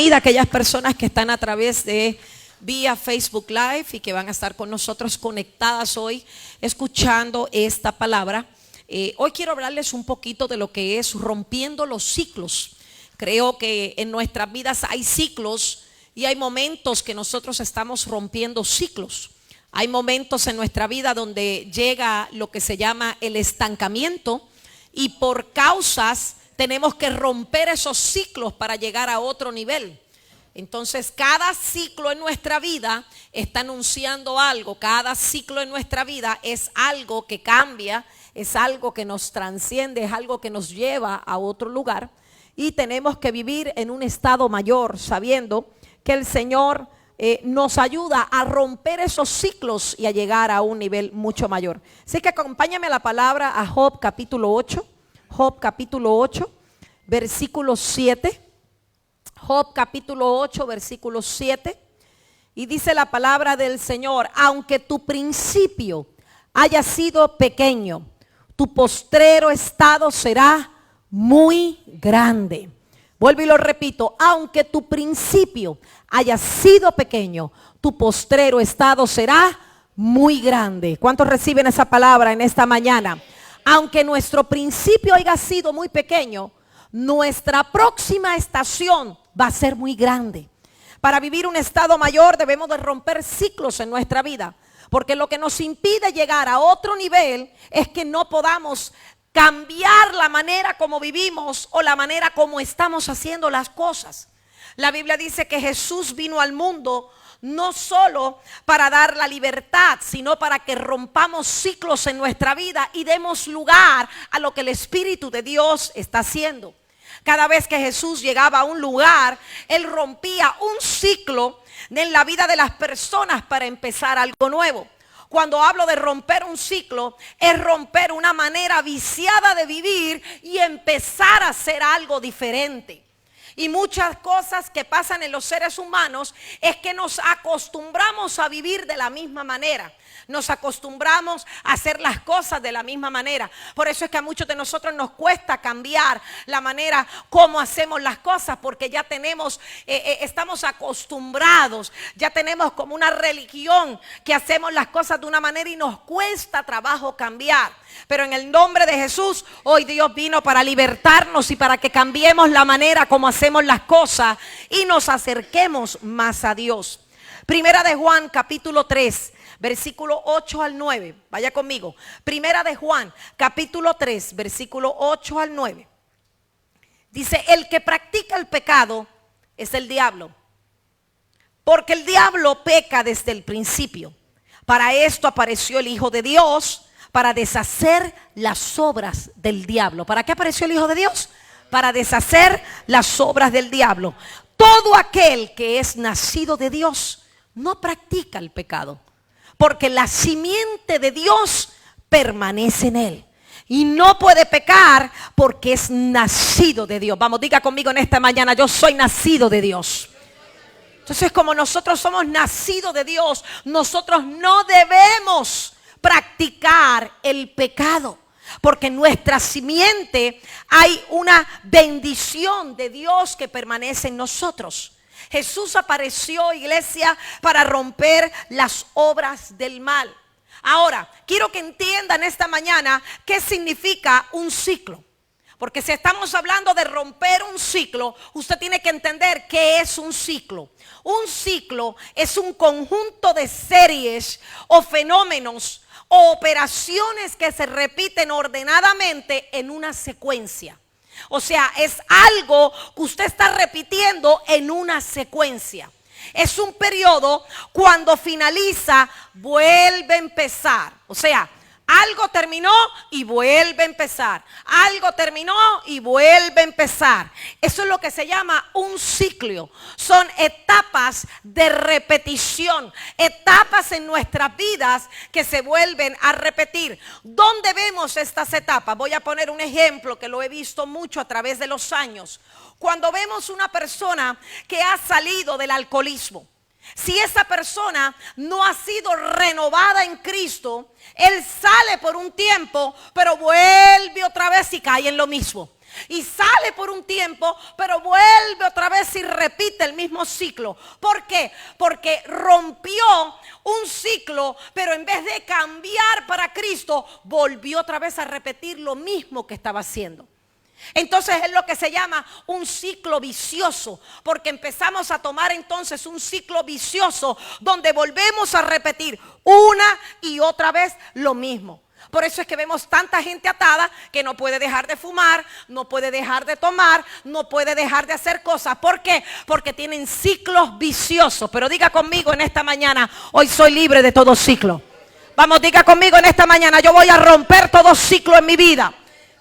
bienvenida a aquellas personas que están a través de vía Facebook Live y que van a estar con nosotros conectadas hoy, escuchando esta palabra. Hoy quiero hablarles un poquito de lo que es rompiendo los ciclos. Creo que en nuestras vidas hay ciclos y hay momentos que nosotros estamos rompiendo ciclos. Hay momentos en nuestra vida donde llega lo que se llama el estancamiento y por causas tenemos que romper esos ciclos para llegar a otro nivel. Entonces cada ciclo en nuestra vida está anunciando algo. Cada ciclo en nuestra vida es algo que cambia, es algo que nos trasciende, es algo que nos lleva a otro lugar. Y tenemos que vivir en un estado mayor, sabiendo que el Señor nos ayuda a romper esos ciclos y a llegar a un nivel mucho mayor. Así que acompáñame a la palabra, a Job capítulo 8. Job capítulo 8, versículo 7. Job capítulo 8, versículo 7. Y dice la palabra del Señor: aunque tu principio haya sido pequeño, tu postrero estado será muy grande. Vuelvo y lo repito: aunque tu principio haya sido pequeño, tu postrero estado será muy grande. ¿Cuántos reciben esa palabra en esta mañana? Aunque nuestro principio haya sido muy pequeño, nuestra próxima estación va a ser muy grande. Para vivir un estado mayor debemos de romper ciclos en nuestra vida, porque lo que nos impide llegar a otro nivel es que no podamos cambiar la manera como vivimos o la manera como estamos haciendo las cosas. La Biblia dice que Jesús vino al mundo no solo para dar la libertad, sino para que rompamos ciclos en nuestra vida y demos lugar a lo que el Espíritu de Dios está haciendo. Cada vez que Jesús llegaba a un lugar, Él rompía un ciclo en la vida de las personas para empezar algo nuevo. Cuando hablo de romper un ciclo, es romper una manera viciada de vivir y empezar a hacer algo diferente. Y muchas cosas que pasan en los seres humanos es que nos acostumbramos a vivir de la misma manera. Nos acostumbramos a hacer las cosas de la misma manera. Por eso es que a muchos de nosotros nos cuesta cambiar la manera como hacemos las cosas, porque ya estamos acostumbrados, ya tenemos como una religión que hacemos las cosas de una manera y nos cuesta trabajo cambiar. Pero en el nombre de Jesús, hoy Dios vino para libertarnos y para que cambiemos la manera como hacemos las cosas y nos acerquemos más a Dios. Primera de Juan capítulo 3, versículo 8 al 9. Vaya conmigo. Primera de Juan capítulo 3, versículo 8 al 9. Dice: el que practica el pecado es el diablo, porque el diablo peca desde el principio. Para esto apareció el Hijo de Dios, para deshacer las obras del diablo. ¿Para qué apareció el Hijo de Dios? Para deshacer las obras del diablo. Todo aquel que es nacido de Dios no practica el pecado, porque la simiente de Dios permanece en él. Y no puede pecar porque es nacido de Dios. Vamos, diga conmigo en esta mañana: yo soy nacido de Dios. Entonces, como nosotros somos nacidos de Dios, nosotros no debemos practicar el pecado, porque en nuestra simiente hay una bendición de Dios que permanece en nosotros. Jesús apareció, iglesia, para romper las obras del mal. Ahora, quiero que entiendan esta mañana qué significa un ciclo. Porque si estamos hablando de romper un ciclo, usted tiene que entender qué es un ciclo. Un ciclo es un conjunto de series o fenómenos o operaciones que se repiten ordenadamente en una secuencia. O sea, es algo que usted está repitiendo en una secuencia. Es un periodo cuando finaliza, vuelve a empezar. O sea, algo terminó y vuelve a empezar. Algo terminó y vuelve a empezar. Eso es lo que se llama un ciclo. Son etapas de repetición. Etapas en nuestras vidas que se vuelven a repetir. ¿Dónde vemos estas etapas? Voy a poner un ejemplo que lo he visto mucho a través de los años. Cuando vemos una persona que ha salido del alcoholismo, si esa persona no ha sido renovada en Cristo, él sale por un tiempo, pero vuelve otra vez y cae en lo mismo. Y sale por un tiempo, pero vuelve otra vez y repite el mismo ciclo. ¿Por qué? Porque rompió un ciclo, pero en vez de cambiar para Cristo, volvió otra vez a repetir lo mismo que estaba haciendo. Entonces es lo que se llama un ciclo vicioso, porque empezamos a tomar entonces un ciclo vicioso donde volvemos a repetir una y otra vez lo mismo. Por eso es que vemos tanta gente atada que no puede dejar de fumar, no puede dejar de tomar, no puede dejar de hacer cosas. ¿Por qué? Porque tienen ciclos viciosos. Pero diga conmigo en esta mañana, hoy soy libre de todo ciclo. Vamos, diga conmigo en esta mañana, yo voy a romper todo ciclo en mi vida.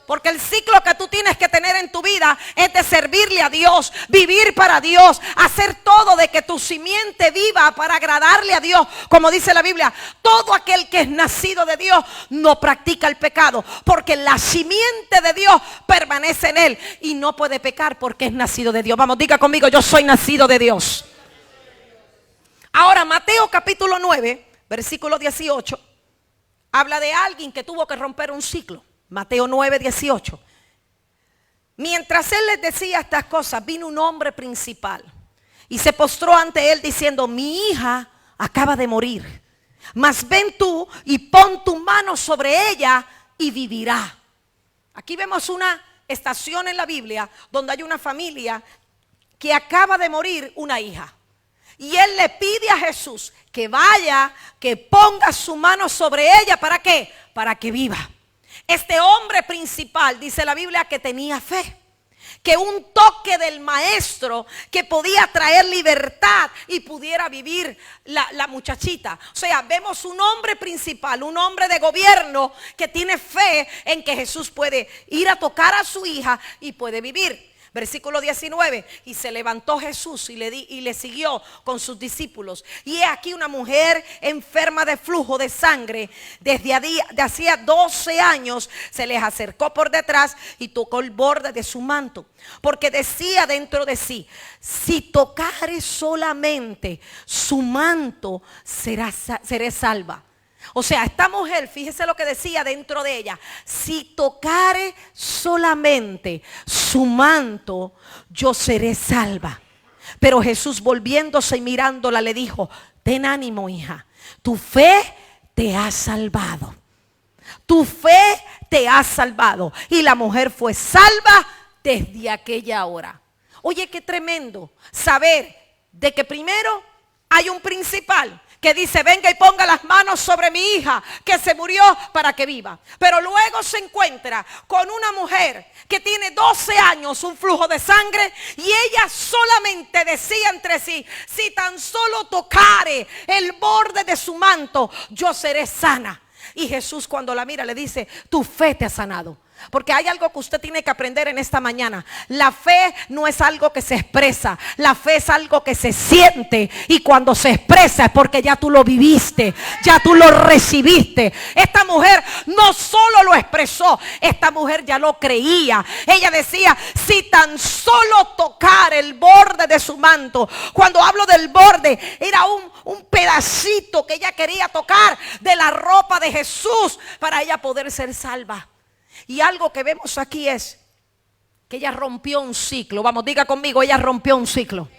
Porque el ciclo que tú tienes que tener en tu vida es de servirle a Dios, vivir para Dios, hacer todo de que tu simiente viva para agradarle a Dios. Como dice la Biblia, todo aquel que es nacido de Dios no practica el pecado, porque la simiente de Dios permanece en él y no puede pecar porque es nacido de Dios. Vamos, diga conmigo, yo soy nacido de Dios. Ahora, Mateo capítulo 9, versículo 18, habla de alguien que tuvo que romper un ciclo. Mateo 9, 18. Mientras él les decía estas cosas, vino un hombre principal y se postró ante él diciendo: mi hija acaba de morir, mas ven tú y pon tu mano sobre ella y vivirá. Aquí vemos una estación en la Biblia donde hay una familia que acaba de morir una hija. Y él le pide a Jesús que vaya, que ponga su mano sobre ella. ¿Para qué? Para que viva. Este hombre principal, dice la Biblia, que tenía fe, que un toque del maestro que podía traer libertad y pudiera vivir la muchachita. O sea, vemos un hombre principal, un hombre de gobierno que tiene fe en que Jesús puede ir a tocar a su hija y puede vivir. Versículo 19, y se levantó Jesús y le siguió con sus discípulos. Y he aquí una mujer enferma de flujo de sangre desde hacía 12 años, se les acercó por detrás y tocó el borde de su manto. Porque decía dentro de sí: si tocare solamente su manto, seré salva. O sea, esta mujer, fíjese lo que decía dentro de ella: si tocare solamente su manto, yo seré salva. Pero Jesús, volviéndose y mirándola, le dijo: ten ánimo, hija, tu fe te ha salvado. Tu fe te ha salvado. Y la mujer fue salva desde aquella hora. Oye, qué tremendo saber de que primero hay un principal que dice: venga y ponga las manos sobre mi hija que se murió para que viva. Pero luego se encuentra con una mujer que tiene 12 años un flujo de sangre, y ella solamente decía entre sí: si tan solo tocare el borde de su manto, yo seré sana. Y Jesús, cuando la mira, le dice: tu fe te ha sanado. Porque hay algo que usted tiene que aprender en esta mañana. La fe no es algo que se expresa, la fe es algo que se siente. Y cuando se expresa es porque ya tú lo viviste, ya tú lo recibiste. Esta mujer no solo lo expresó, esta mujer ya lo creía. Ella decía: si tan solo tocar el borde de su manto. Cuando hablo del borde, era un pedacito que ella quería tocar de la ropa de Jesús para ella poder ser salva. Y algo que vemos aquí es que ella rompió un ciclo. Vamos, diga conmigo, ella rompió un ciclo.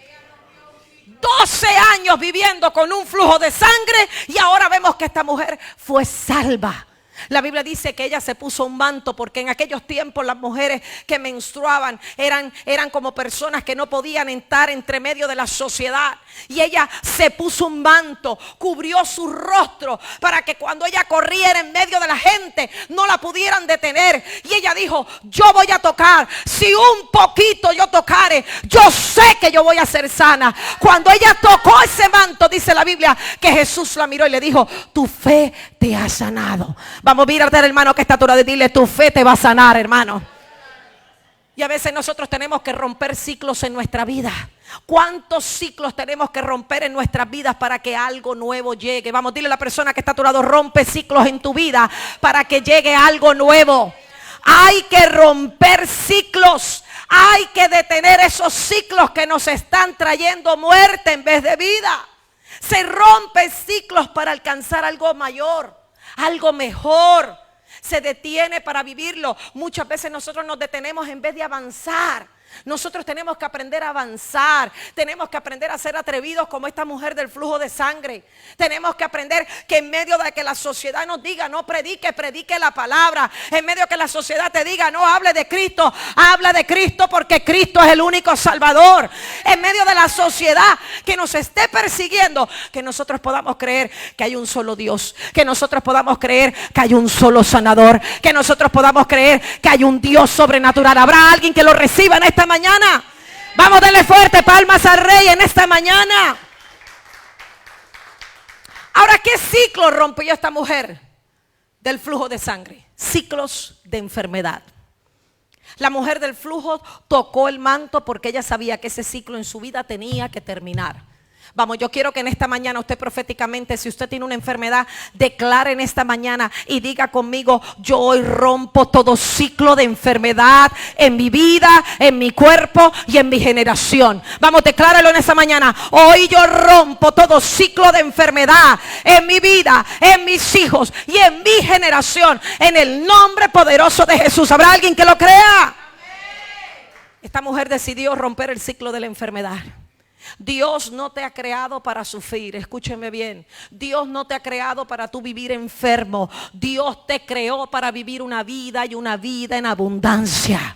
12 años viviendo con un flujo de sangre, y ahora vemos que esta mujer fue salva. La Biblia dice que ella se puso un manto, porque en aquellos tiempos las mujeres que menstruaban eran como personas que no podían entrar entre medio de la sociedad. Y ella se puso un manto, cubrió su rostro para que cuando ella corriera en medio de la gente no la pudieran detener. Y ella dijo: yo voy a tocar, si un poquito yo tocare, yo sé que yo voy a ser sana. Cuando ella tocó ese manto, dice la Biblia que Jesús la miró y le dijo: tu fe te ha sanado. Vamos, mírate al hermano que está a tu lado y dile: tu fe te va a sanar, hermano. Y a veces nosotros tenemos que romper ciclos en nuestra vida. ¿Cuántos ciclos tenemos que romper en nuestras vidas para que algo nuevo llegue? Vamos, dile a la persona que está a tu lado: rompe ciclos en tu vida para que llegue algo nuevo. Hay que romper ciclos. Hay que detener esos ciclos que nos están trayendo muerte en vez de vida. Se rompen ciclos para alcanzar algo mayor, algo mejor. se detiene para vivirlo. Muchas veces nosotros nos detenemos en vez de avanzar. Nosotros tenemos que aprender a avanzar. Tenemos que aprender a ser atrevidos como esta mujer del flujo de sangre. Tenemos que aprender que en medio de que la sociedad nos diga no predique, predique la palabra. En medio de que la sociedad te diga no hable de Cristo, habla de Cristo, porque Cristo es el único Salvador. En medio de la sociedad que nos esté persiguiendo, que nosotros podamos creer que hay un solo Dios, que nosotros podamos creer que hay un solo sanador, que nosotros podamos creer que hay un Dios sobrenatural. ¿Habrá alguien que lo reciba en esta mañana? Vamos, denle fuerte palmas al Rey en esta mañana. Ahora, ¿qué ciclo rompió esta mujer del flujo de sangre? Ciclos de enfermedad. La mujer del flujo tocó el manto porque ella sabía que ese ciclo en su vida tenía que terminar. Vamos, yo quiero que en esta mañana usted proféticamente, si usted tiene una enfermedad, declare en esta mañana y diga conmigo: yo hoy rompo todo ciclo de enfermedad en mi vida, en mi cuerpo y en mi generación. Vamos, decláralo en esta mañana. Hoy yo rompo todo ciclo de enfermedad en mi vida, en mis hijos y en mi generación, en el nombre poderoso de Jesús. ¿Habrá alguien que lo crea? Esta mujer decidió romper el ciclo de la enfermedad. Dios no te ha creado para sufrir, escúcheme bien. Dios no te ha creado para tú vivir enfermo. Dios te creó para vivir una vida y una vida en abundancia.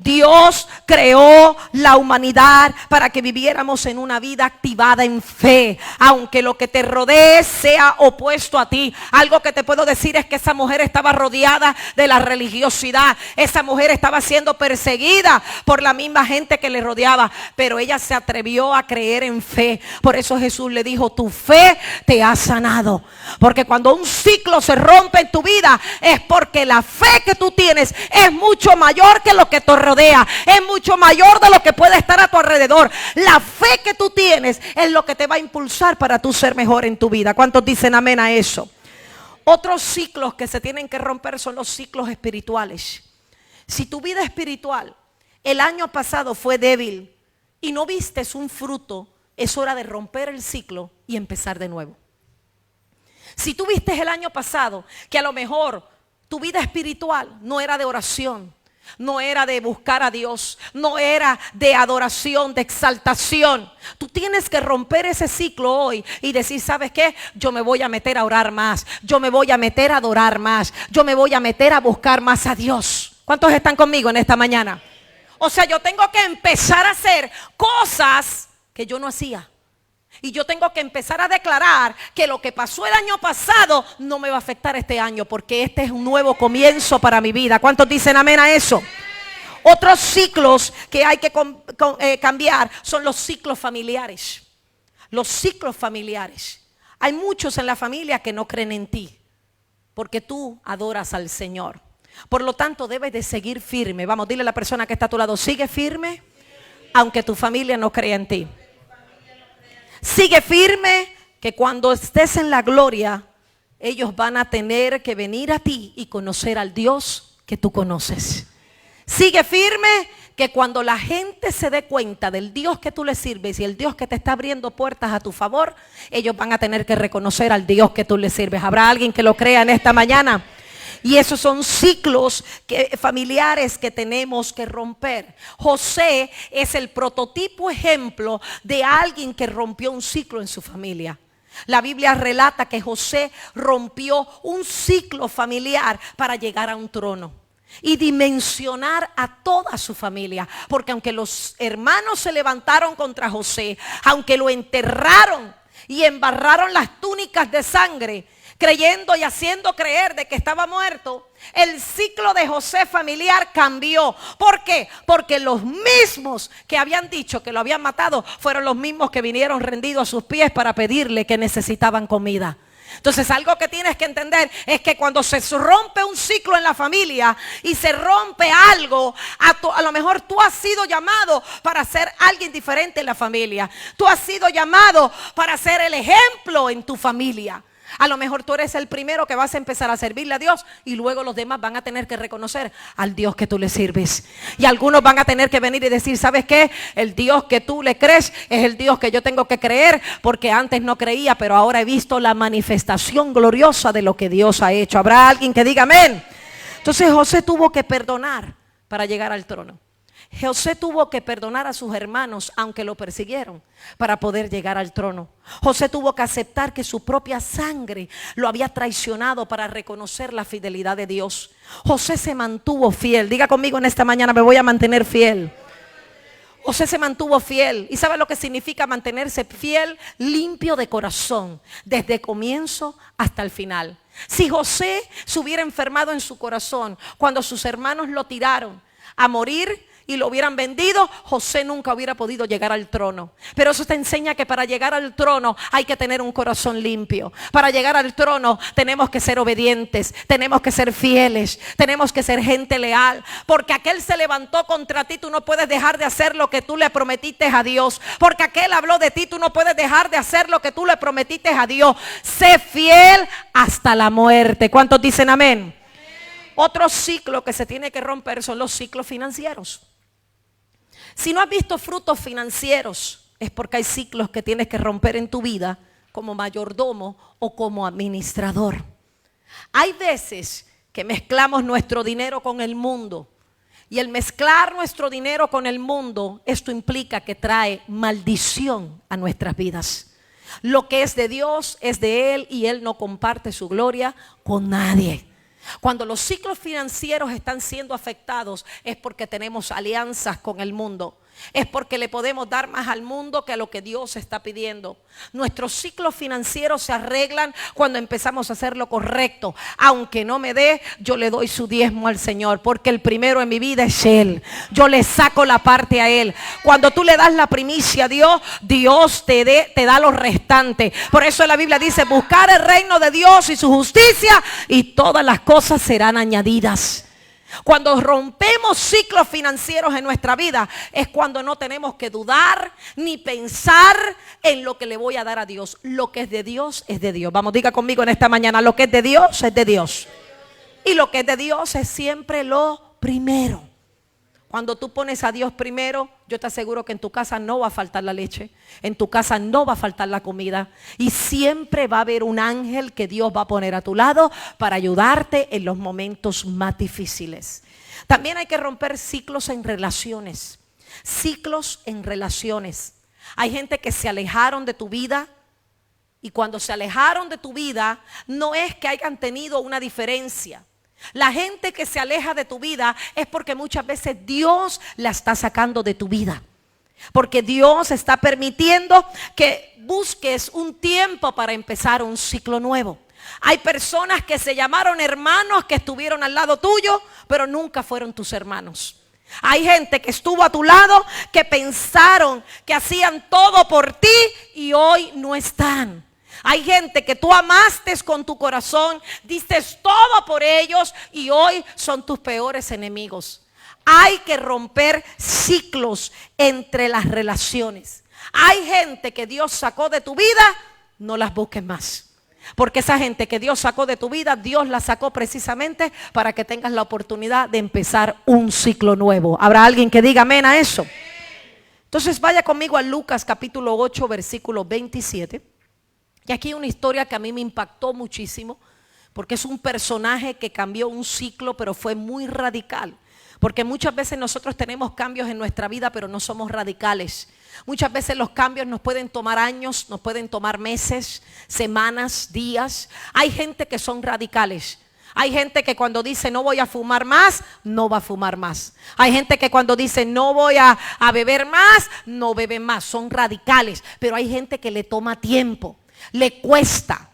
Dios creó la humanidad para que viviéramos en una vida activada en fe, aunque lo que te rodee sea opuesto a ti. Algo que te puedo decir es que esa mujer estaba rodeada de la religiosidad. Esa mujer estaba siendo perseguida por la misma gente que le rodeaba, pero ella se atrevió a creer en fe. Por eso Jesús le dijo: tu fe te ha sanado. Porque cuando un ciclo se rompe en tu vida, es porque la fe que tú tienes es mucho mayor que lo que te rodea, es mucho mayor de lo que puede estar a tu alrededor. La fe que tú tienes es lo que te va a impulsar para tú ser mejor en tu vida. ¿Cuántos dicen amén a eso? Otros ciclos que se tienen que romper son los ciclos espirituales. Si tu vida espiritual el año pasado fue débil y no vistes un fruto, es hora de romper el ciclo y empezar de nuevo. Si tú viste el año pasado que a lo mejor tu vida espiritual no era de oración, no era de buscar a Dios, no era de adoración, de exaltación, tú tienes que romper ese ciclo hoy y decir: ¿sabes qué? Yo me voy a meter a orar más, yo me voy a meter a adorar más, yo me voy a meter a buscar más a Dios. ¿Cuántos están conmigo en esta mañana? O sea, yo tengo que empezar a hacer cosas que yo no hacía. Y yo tengo que empezar a declarar que lo que pasó el año pasado no me va a afectar este año, porque este es un nuevo comienzo para mi vida. ¿Cuántos dicen amén a eso? Otros ciclos que hay que cambiar son los ciclos familiares. Los ciclos familiares. Hay muchos en la familia que no creen en ti, porque tú adoras al Señor. Por lo tanto, debes de seguir firme. Vamos, dile a la persona que está a tu lado: sigue firme, aunque tu familia no crea en ti. Sigue firme, que cuando estés en la gloria, ellos van a tener que venir a ti y conocer al Dios que tú conoces. Sigue firme, que cuando la gente se dé cuenta del Dios que tú le sirves y el Dios que te está abriendo puertas a tu favor, ellos van a tener que reconocer al Dios que tú le sirves. ¿Habrá alguien que lo crea en esta mañana? Y esos son ciclos familiares que tenemos que romper. José es el prototipo ejemplo de alguien que rompió un ciclo en su familia. La Biblia relata que José rompió un ciclo familiar para llegar a un trono y dimensionar a toda su familia. Porque aunque los hermanos se levantaron contra José, aunque lo enterraron y embarraron las túnicas de sangre, creyendo y haciendo creer de que estaba muerto, el ciclo de José familiar cambió. ¿Por qué? Porque los mismos que habían dicho que lo habían matado fueron los mismos que vinieron rendidos a sus pies para pedirle que necesitaban comida. Entonces, algo que tienes que entender es que cuando se rompe un ciclo en la familia y se rompe algo, a lo mejor tú has sido llamado para ser alguien diferente en la familia. Tú has sido llamado para ser el ejemplo en tu familia. A lo mejor tú eres el primero que vas a empezar a servirle a Dios y luego los demás van a tener que reconocer al Dios que tú le sirves. Y algunos van a tener que venir y decir, ¿sabes qué? El Dios que tú le crees es el Dios que yo tengo que creer, porque antes no creía, pero ahora he visto la manifestación gloriosa de lo que Dios ha hecho. ¿Habrá alguien que diga amén? Entonces José tuvo que perdonar para llegar al trono. José tuvo que perdonar a sus hermanos aunque lo persiguieron para poder llegar al trono. José tuvo que aceptar que su propia sangre lo había traicionado para reconocer la fidelidad de Dios. José se mantuvo fiel. Diga conmigo en esta mañana, me voy a mantener fiel. José se mantuvo fiel. ¿Y sabe lo que significa mantenerse fiel? Limpio de corazón, desde el comienzo hasta el final. Si José se hubiera enfermado en su corazón cuando sus hermanos lo tiraron a morir y lo hubieran vendido, José nunca hubiera podido llegar al trono. Pero eso te enseña que para llegar al trono hay que tener un corazón limpio. Para llegar al trono tenemos que ser obedientes, tenemos que ser fieles, tenemos que ser gente leal. Porque aquel se levantó contra ti, tú no puedes dejar de hacer lo que tú le prometiste a Dios. Porque aquel habló de ti, tú no puedes dejar de hacer lo que tú le prometiste a Dios. Sé fiel hasta la muerte. ¿Cuántos dicen amén? Otro ciclo que se tiene que romper son los ciclos financieros. Si no has visto frutos financieros, es porque hay ciclos que tienes que romper en tu vida como mayordomo o como administrador. Hay veces que mezclamos nuestro dinero con el mundo. Y el mezclar nuestro dinero con el mundo, esto implica que trae maldición a nuestras vidas. Lo que es de Dios es de Él y Él no comparte su gloria con nadie. Cuando los ciclos financieros están siendo afectados es porque tenemos alianzas con el mundo. Es porque le podemos dar más al mundo que a lo que Dios está pidiendo. Nuestros ciclos financieros se arreglan cuando empezamos a hacer lo correcto. Aunque no me dé, yo le doy su diezmo al Señor, porque el primero en mi vida es Él. Yo le saco la parte a Él. Cuando tú le das la primicia a Dios, Dios te da lo restante. Por eso la Biblia dice, buscar el reino de Dios y su justicia y todas las cosas serán añadidas. Cuando rompemos ciclos financieros en nuestra vida es cuando no tenemos que dudar ni pensar en lo que le voy a dar a Dios. Lo que es de Dios es de Dios. Vamos, diga conmigo en esta mañana, lo que es de Dios es de Dios. Y lo que es de Dios es siempre lo primero. Cuando tú pones a Dios primero, yo te aseguro que en tu casa no va a faltar la leche, en tu casa no va a faltar la comida y siempre va a haber un ángel que Dios va a poner a tu lado para ayudarte en los momentos más difíciles. También hay que romper ciclos en relaciones, ciclos en relaciones. Hay gente que se alejaron de tu vida y cuando se alejaron de tu vida no es que hayan tenido una diferencia. La gente que se aleja de tu vida es porque muchas veces Dios la está sacando de tu vida. Porque Dios está permitiendo que busques un tiempo para empezar un ciclo nuevo. Hay personas que se llamaron hermanos que estuvieron al lado tuyo, pero nunca fueron tus hermanos. Hay gente que estuvo a tu lado que pensaron que hacían todo por ti y hoy no están. Hay gente que tú amaste con tu corazón, diste todo por ellos y hoy son tus peores enemigos. Hay que romper ciclos entre las relaciones. Hay gente que Dios sacó de tu vida, no las busques más. Porque esa gente que Dios sacó de tu vida, Dios la sacó precisamente para que tengas la oportunidad de empezar un ciclo nuevo. ¿Habrá alguien que diga amén a eso? Entonces vaya conmigo a Lucas capítulo 8, versículo 27. Y aquí hay una historia que a mí me impactó muchísimo, porque es un personaje que cambió un ciclo, pero fue muy radical. Porque muchas veces nosotros tenemos cambios en nuestra vida, pero no somos radicales. Muchas veces los cambios nos pueden tomar años, nos pueden tomar meses, semanas, días. Hay gente que son radicales. Hay gente que cuando dice no voy a fumar más, no va a fumar más. Hay gente que cuando dice no voy a beber más, no bebe más. Son radicales. Pero hay gente que le toma tiempo. Le cuesta.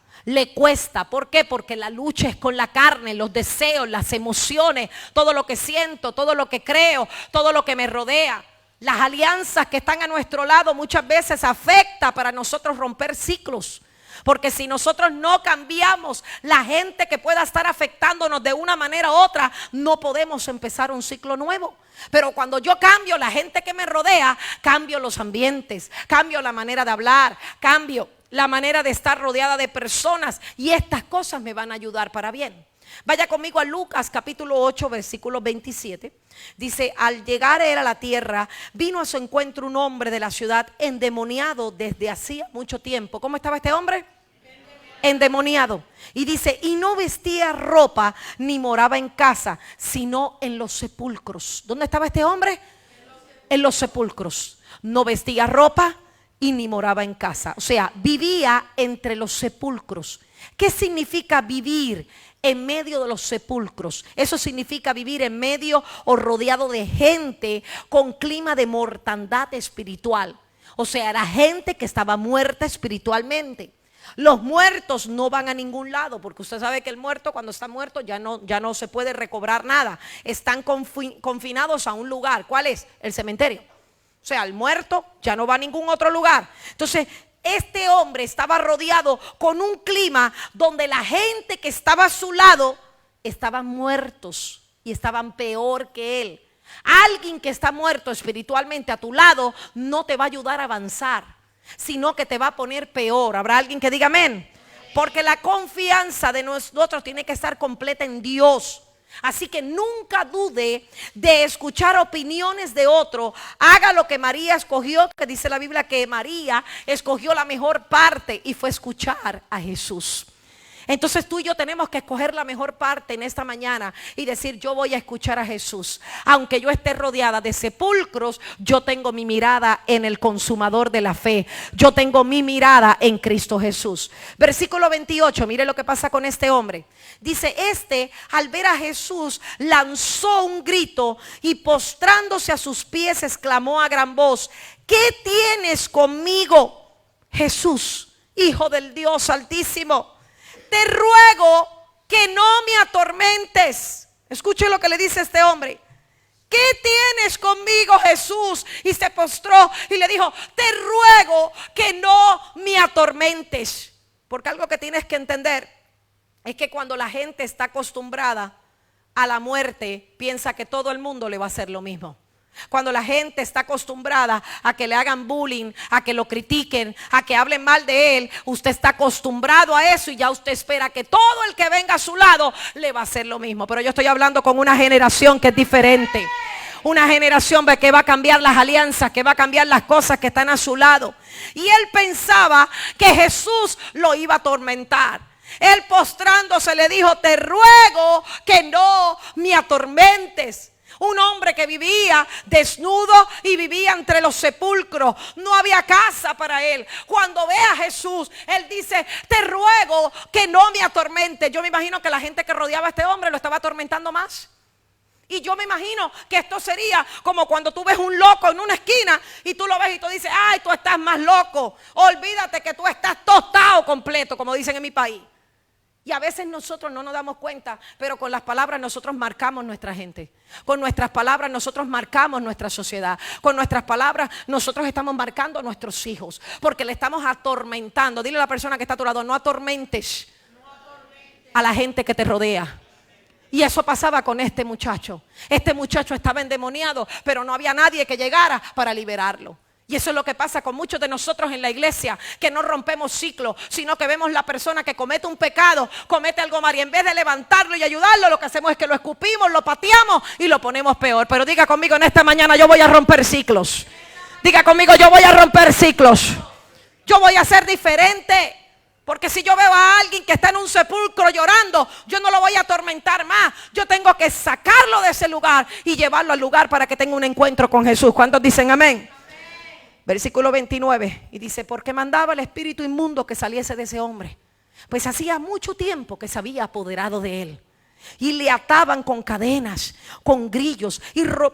¿Por qué? Porque la lucha es con la carne, los deseos, las emociones, todo lo que siento, todo lo que creo, todo lo que me rodea. Las alianzas que están a nuestro lado muchas veces afecta para nosotros romper ciclos. Porque si nosotros no cambiamos, la gente que pueda estar afectándonos de una manera u otra, no podemos empezar un ciclo nuevo. Pero cuando yo cambio la gente que me rodea, cambio los ambientes, cambio la manera de hablar, cambio la manera de estar rodeada de personas, y estas cosas me van a ayudar para bien. Vaya conmigo a Lucas capítulo 8 versículo 27. Dice: al llegar él a la tierra, vino a su encuentro un hombre de la ciudad endemoniado desde hacía mucho tiempo. ¿Cómo estaba este hombre? Endemoniado. Y dice: y no vestía ropa ni moraba en casa, sino en los sepulcros. ¿Dónde estaba este hombre? En los sepulcros. No vestía ropa y ni moraba en casa. O sea, vivía entre los sepulcros. ¿Qué significa vivir en medio de los sepulcros? Eso significa vivir en medio o rodeado de gente con clima de mortandad espiritual. O sea, era gente que estaba muerta espiritualmente. Los muertos no van a ningún lado, porque usted sabe que el muerto, cuando está muerto, ya no se puede recobrar nada. Están confinados a un lugar. ¿Cuál es? El cementerio. O sea, el muerto ya no va a ningún otro lugar. Entonces, este hombre estaba rodeado con un clima donde la gente que estaba a su lado estaban muertos y estaban peor que él. Alguien que está muerto espiritualmente a tu lado no te va a ayudar a avanzar, sino que te va a poner peor. ¿Habrá alguien que diga amén? Porque la confianza de nosotros tiene que estar completa en Dios. Así que nunca dude de escuchar opiniones de otro. Haga lo que María escogió, que dice la Biblia que María escogió la mejor parte y fue escuchar a Jesús. Entonces tú y yo tenemos que escoger la mejor parte en esta mañana y decir: yo voy a escuchar a Jesús. Aunque yo esté rodeada de sepulcros, yo tengo mi mirada en el consumador de la fe. Yo tengo mi mirada en Cristo Jesús. Versículo 28, mire lo que pasa con este hombre. Dice: al ver a Jesús, lanzó un grito y postrándose a sus pies exclamó a gran voz: ¿qué tienes conmigo, Jesús, Hijo del Dios Altísimo? Te ruego que no me atormentes. Escuche lo que le dice este hombre. ¿Qué tienes conmigo, Jesús? Y se postró y le dijo: te ruego que no me atormentes. Porque algo que tienes que entender es que cuando la gente está acostumbrada a la muerte, piensa que todo el mundo le va a hacer lo mismo. Cuando la gente está acostumbrada a que le hagan bullying, a que lo critiquen, a que hablen mal de él, usted está acostumbrado a eso y ya usted espera que todo el que venga a su lado le va a hacer lo mismo. Pero yo estoy hablando con una generación que es diferente. Una generación que va a cambiar las alianzas, que va a cambiar las cosas que están a su lado. Y él pensaba que Jesús lo iba a atormentar. Él postrándose le dijo: te ruego que no me atormentes. Un hombre que vivía desnudo y vivía entre los sepulcros. No había casa para él. Cuando ve a Jesús, él dice: te ruego que no me atormente. Yo me imagino que la gente que rodeaba a este hombre lo estaba atormentando más. Y yo me imagino que esto sería como cuando tú ves un loco en una esquina y tú lo ves y tú dices: ay, tú estás más loco. Olvídate que tú estás tostado completo, como dicen en mi país. Y a veces nosotros no nos damos cuenta, pero con las palabras nosotros marcamos nuestra gente. Con nuestras palabras nosotros marcamos nuestra sociedad. Con nuestras palabras nosotros estamos marcando a nuestros hijos, porque le estamos atormentando. Dile a la persona que está a tu lado: no atormentes a la gente que te rodea. Y eso pasaba con este muchacho. Este muchacho estaba endemoniado, pero no había nadie que llegara para liberarlo. Y eso es lo que pasa con muchos de nosotros en la iglesia, que no rompemos ciclos, sino que vemos la persona que comete un pecado, comete algo mal, y en vez de levantarlo y ayudarlo, lo que hacemos es que lo escupimos, lo pateamos y lo ponemos peor. Pero diga conmigo en esta mañana: yo voy a romper ciclos. Diga conmigo: yo voy a romper ciclos. Yo voy a ser diferente. Porque si yo veo a alguien que está en un sepulcro llorando, yo no lo voy a atormentar más. Yo tengo que sacarlo de ese lugar y llevarlo al lugar para que tenga un encuentro con Jesús. ¿Cuántos dicen amén? Versículo 29, y dice: porque mandaba el espíritu inmundo que saliese de ese hombre, pues hacía mucho tiempo que se había apoderado de él. Y le ataban con cadenas, con grillos,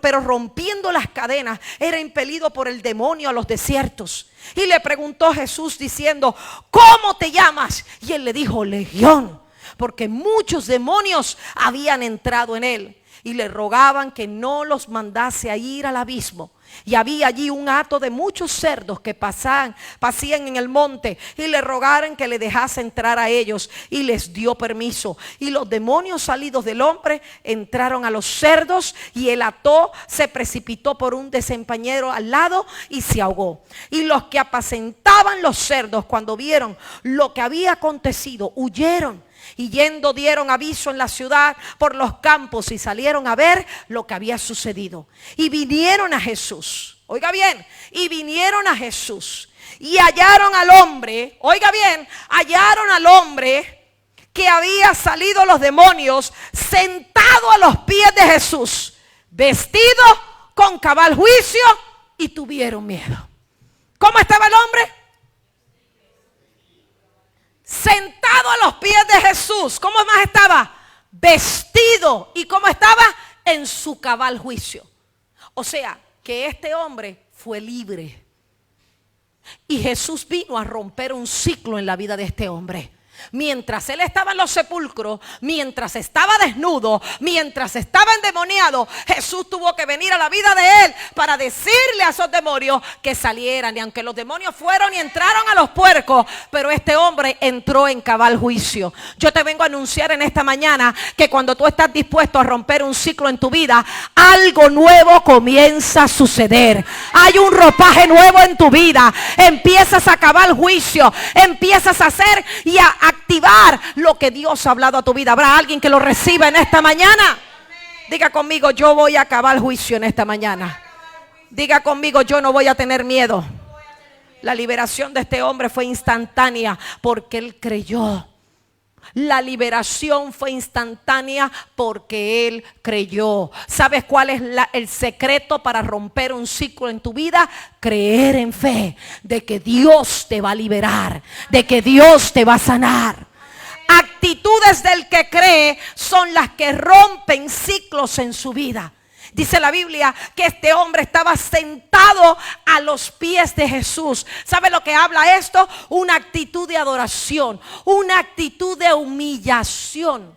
pero rompiendo las cadenas era impelido por el demonio a los desiertos. Y le preguntó a Jesús diciendo: ¿cómo te llamas? Y él le dijo: Legión, porque muchos demonios habían entrado en él. Y le rogaban que no los mandase a ir al abismo. Y había allí un hato de muchos cerdos que pasían en el monte, y le rogaron que le dejase entrar a ellos, y les dio permiso. Y los demonios salidos del hombre entraron a los cerdos, y el hato se precipitó por un desempañero al lado y se ahogó. Y los que apacentaban estaban los cerdos, cuando vieron lo que había acontecido, huyeron. Y yendo dieron aviso en la ciudad por los campos y salieron a ver lo que había sucedido. Y vinieron a Jesús. Oiga bien, y vinieron a Jesús. Y hallaron al hombre, oiga bien, hallaron al hombre que había salido los demonios sentado a los pies de Jesús, vestido con cabal juicio, y tuvieron miedo. ¿Cómo estaba el hombre? Sentado a los pies de Jesús. ¿Cómo más estaba? Vestido. ¿Y cómo estaba? En su cabal juicio. O sea, que este hombre fue libre. Y Jesús vino a romper un ciclo en la vida de este hombre. Mientras él estaba en los sepulcros, mientras estaba desnudo, mientras estaba endemoniado, Jesús tuvo que venir a la vida de él para decirle a esos demonios que salieran. Y aunque los demonios fueron y entraron a los puercos, pero este hombre entró en cabal juicio. Yo te vengo a anunciar en esta mañana que cuando tú estás dispuesto a romper un ciclo en tu vida, algo nuevo comienza a suceder. Hay un ropaje nuevo en tu vida. Empiezas a cabal juicio, empiezas a hacer y a activar lo que Dios ha hablado a tu vida. ¿Habrá alguien que lo reciba en esta mañana? Diga conmigo, yo voy a acabar juicio en esta mañana. Diga conmigo, yo no voy a tener miedo. La liberación de este hombre fue instantánea porque él creyó. La liberación fue instantánea porque él creyó. ¿Sabes cuál es el secreto para romper un ciclo en tu vida? Creer en fe de que Dios te va a liberar, de que Dios te va a sanar. Actitudes del que cree son las que rompen ciclos en su vida. Dice la Biblia que este hombre estaba sentado a los pies de Jesús. ¿Sabe lo que habla esto? Una actitud de adoración, una actitud de humillación,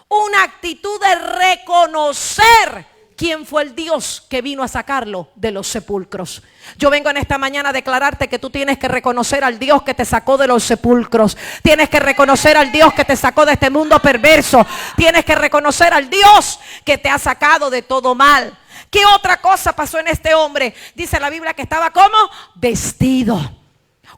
una actitud de reconocer quién fue el Dios que vino a sacarlo de los sepulcros. Yo vengo en esta mañana a declararte que tú tienes que reconocer al Dios que te sacó de los sepulcros. Tienes que reconocer al Dios que te sacó de este mundo perverso. Tienes que reconocer al Dios que te ha sacado de todo mal. ¿Qué otra cosa pasó en este hombre? Dice la Biblia que estaba como vestido.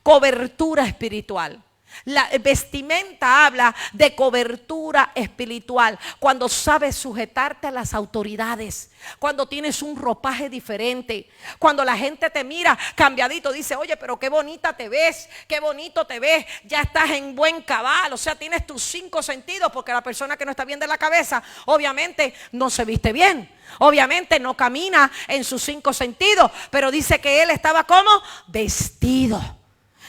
Cobertura espiritual. La vestimenta habla de cobertura espiritual. Cuando sabes sujetarte a las autoridades, cuando tienes un ropaje diferente, cuando la gente te mira cambiadito, dice, oye, pero qué bonita te ves, qué bonito te ves, ya estás en buen cabal. O sea, tienes tus 5 sentidos, porque la persona que no está bien de la cabeza obviamente no se viste bien, obviamente no camina en sus 5 sentidos, pero dice que él estaba como vestido.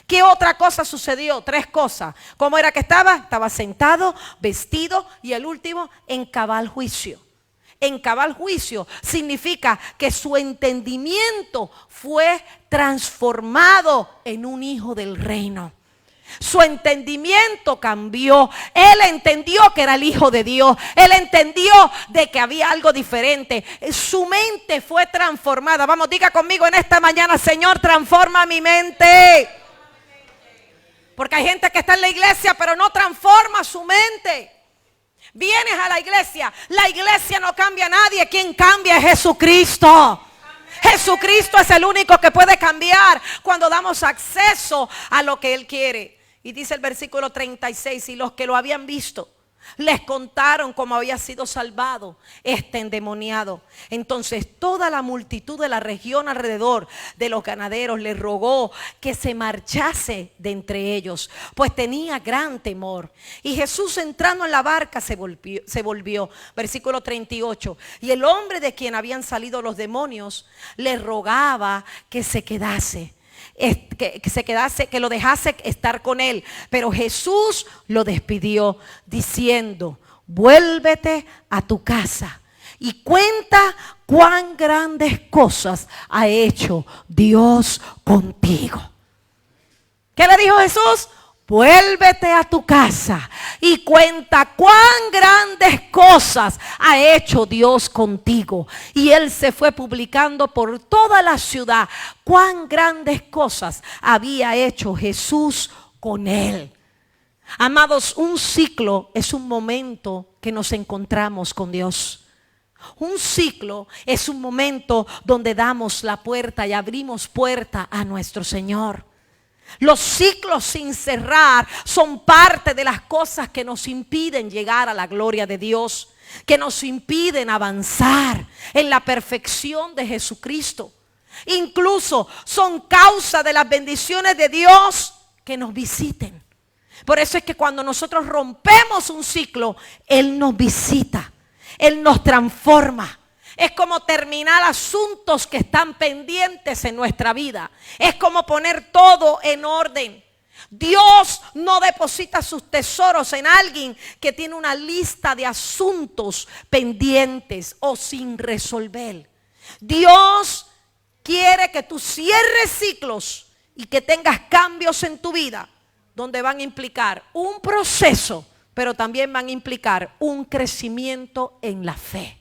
¿Qué otra cosa sucedió? 3 cosas. ¿Cómo era que estaba? Estaba sentado, vestido, y el último, en cabal juicio. En cabal juicio significa que su entendimiento fue transformado en un hijo del reino. Su entendimiento cambió. Él entendió que era el hijo de Dios. Él entendió de que había algo diferente. Su mente fue transformada. Vamos, diga conmigo en esta mañana, Señor, transforma mi mente. Porque hay gente que está en la iglesia pero no transforma su mente. Vienes a la iglesia no cambia a nadie. Quien cambia es Jesucristo. Amén. Jesucristo es el único que puede cambiar cuando damos acceso a lo que Él quiere. Y dice el versículo 36, y los que lo habían visto les contaron cómo había sido salvado este endemoniado. Entonces toda la multitud de la región alrededor de los ganaderos le rogó que se marchase de entre ellos, pues tenía gran temor. Y Jesús, entrando en la barca, se volvió. Versículo 38. Y el hombre de quien habían salido los demonios le rogaba que se quedase. Que lo dejase estar con él. Pero Jesús lo despidió diciendo, vuélvete a tu casa y cuenta cuán grandes cosas ha hecho Dios contigo. ¿Qué le dijo Jesús? Vuélvete a tu casa y cuenta cuán grandes cosas ha hecho Dios contigo. Y él se fue publicando por toda la ciudad cuán grandes cosas había hecho Jesús con él. Amados, un ciclo es un momento que nos encontramos con Dios. Un ciclo es un momento donde damos la puerta y abrimos puerta a nuestro Señor. Los ciclos sin cerrar son parte de las cosas que nos impiden llegar a la gloria de Dios, que nos impiden avanzar en la perfección de Jesucristo. Incluso son causa de las bendiciones de Dios que nos visiten. Por eso es que cuando nosotros rompemos un ciclo, Él nos visita, Él nos transforma. Es como terminar asuntos que están pendientes en nuestra vida. Es como poner todo en orden. Dios no deposita sus tesoros en alguien que tiene una lista de asuntos pendientes o sin resolver. Dios quiere que tú cierres ciclos y que tengas cambios en tu vida, donde van a implicar un proceso, pero también van a implicar un crecimiento en la fe,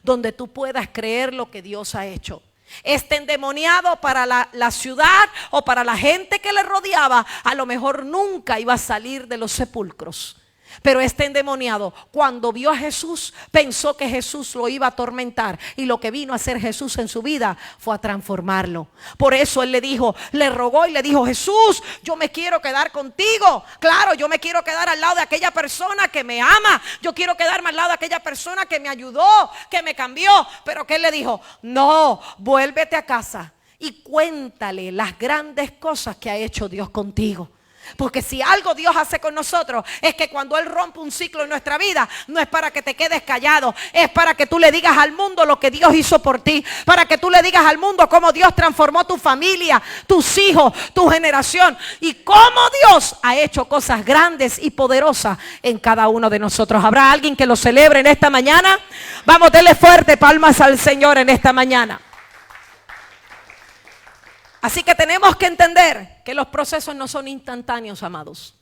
donde tú puedas creer lo que Dios ha hecho. Este endemoniado para la ciudad o para la gente que le rodeaba, a lo mejor nunca iba a salir de los sepulcros. Pero este endemoniado, cuando vio a Jesús, pensó que Jesús lo iba a atormentar. Y lo que vino a hacer Jesús en su vida fue a transformarlo. Por eso él le rogó y le dijo: Jesús, yo me quiero quedar contigo. Claro, yo me quiero quedar al lado de aquella persona que me ama. Yo quiero quedarme al lado de aquella persona que me ayudó, que me cambió. Pero que él le dijo: no, vuélvete a casa y cuéntale las grandes cosas que ha hecho Dios contigo. Porque si algo Dios hace con nosotros es que cuando Él rompe un ciclo en nuestra vida, no es para que te quedes callado, es para que tú le digas al mundo lo que Dios hizo por ti, para que tú le digas al mundo cómo Dios transformó tu familia, tus hijos, tu generación, y cómo Dios ha hecho cosas grandes y poderosas en cada uno de nosotros. ¿Habrá alguien que lo celebre en esta mañana? Vamos, denle fuerte palmas al Señor en esta mañana. Así que tenemos que entender que los procesos no son instantáneos, amados.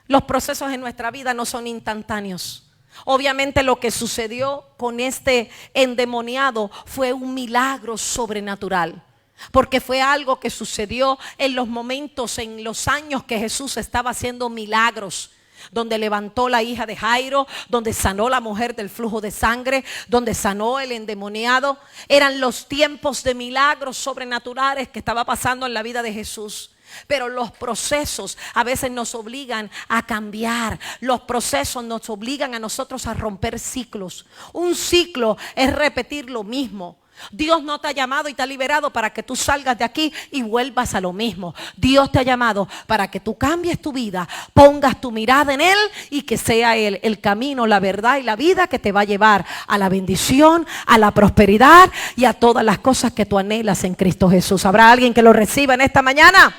Los procesos en nuestra vida no son instantáneos. Obviamente lo que sucedió con este endemoniado fue un milagro sobrenatural. Porque fue algo que sucedió en los momentos, en los años que Jesús estaba haciendo milagros. Donde levantó la hija de Jairo, donde sanó la mujer del flujo de sangre, donde sanó el endemoniado. Eran los tiempos de milagros sobrenaturales que estaba pasando en la vida de Jesús. Pero los procesos a veces nos obligan a cambiar. Los procesos nos obligan a nosotros a romper ciclos. Un ciclo es repetir lo mismo. Dios no te ha llamado y te ha liberado para que tú salgas de aquí y vuelvas a lo mismo. Dios te ha llamado para que tú cambies tu vida, pongas tu mirada en Él y que sea Él el camino, la verdad y la vida que te va a llevar a la bendición, a la prosperidad y a todas las cosas que tú anhelas en Cristo Jesús. ¿Habrá alguien que lo reciba en esta mañana?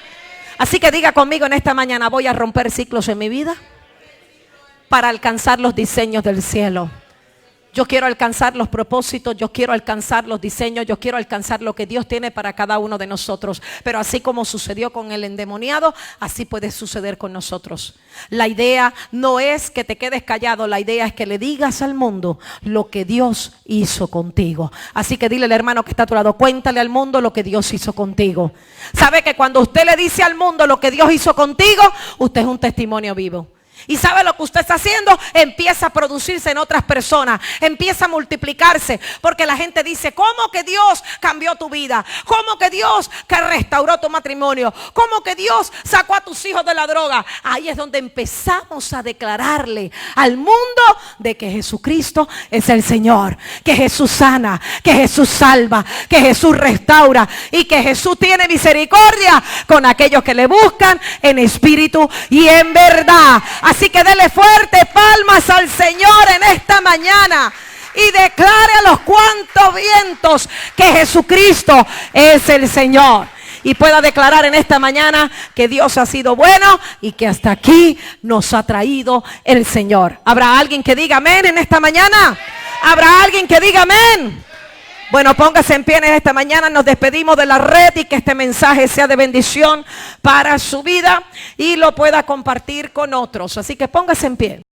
Así que diga conmigo en esta mañana: voy a romper ciclos en mi vida para alcanzar los diseños del cielo. Yo quiero alcanzar los propósitos, yo quiero alcanzar los diseños, yo quiero alcanzar lo que Dios tiene para cada uno de nosotros. Pero así como sucedió con el endemoniado, así puede suceder con nosotros. La idea no es que te quedes callado, la idea es que le digas al mundo lo que Dios hizo contigo. Así que dile al hermano que está a tu lado: cuéntale al mundo lo que Dios hizo contigo. ¿Sabe que cuando usted le dice al mundo lo que Dios hizo contigo, usted es un testimonio vivo? Y sabe lo que usted está haciendo, empieza a producirse en otras personas, empieza a multiplicarse, porque la gente dice: ¿cómo que Dios cambió tu vida? ¿Cómo que Dios que restauró tu matrimonio? ¿Cómo que Dios sacó a tus hijos de la droga? Ahí es donde empezamos a declararle al mundo de que Jesucristo es el Señor, que Jesús sana, que Jesús salva, que Jesús restaura y que Jesús tiene misericordia con aquellos que le buscan en espíritu y en verdad. Así que dele fuerte palmas al Señor en esta mañana y declare a los cuantos vientos que Jesucristo es el Señor. Y pueda declarar en esta mañana que Dios ha sido bueno y que hasta aquí nos ha traído el Señor. ¿Habrá alguien que diga amén en esta mañana? ¿Habrá alguien que diga amén? Bueno, póngase en pie en esta mañana. Nos despedimos de la red y que este mensaje sea de bendición para su vida y lo pueda compartir con otros. Así que póngase en pie.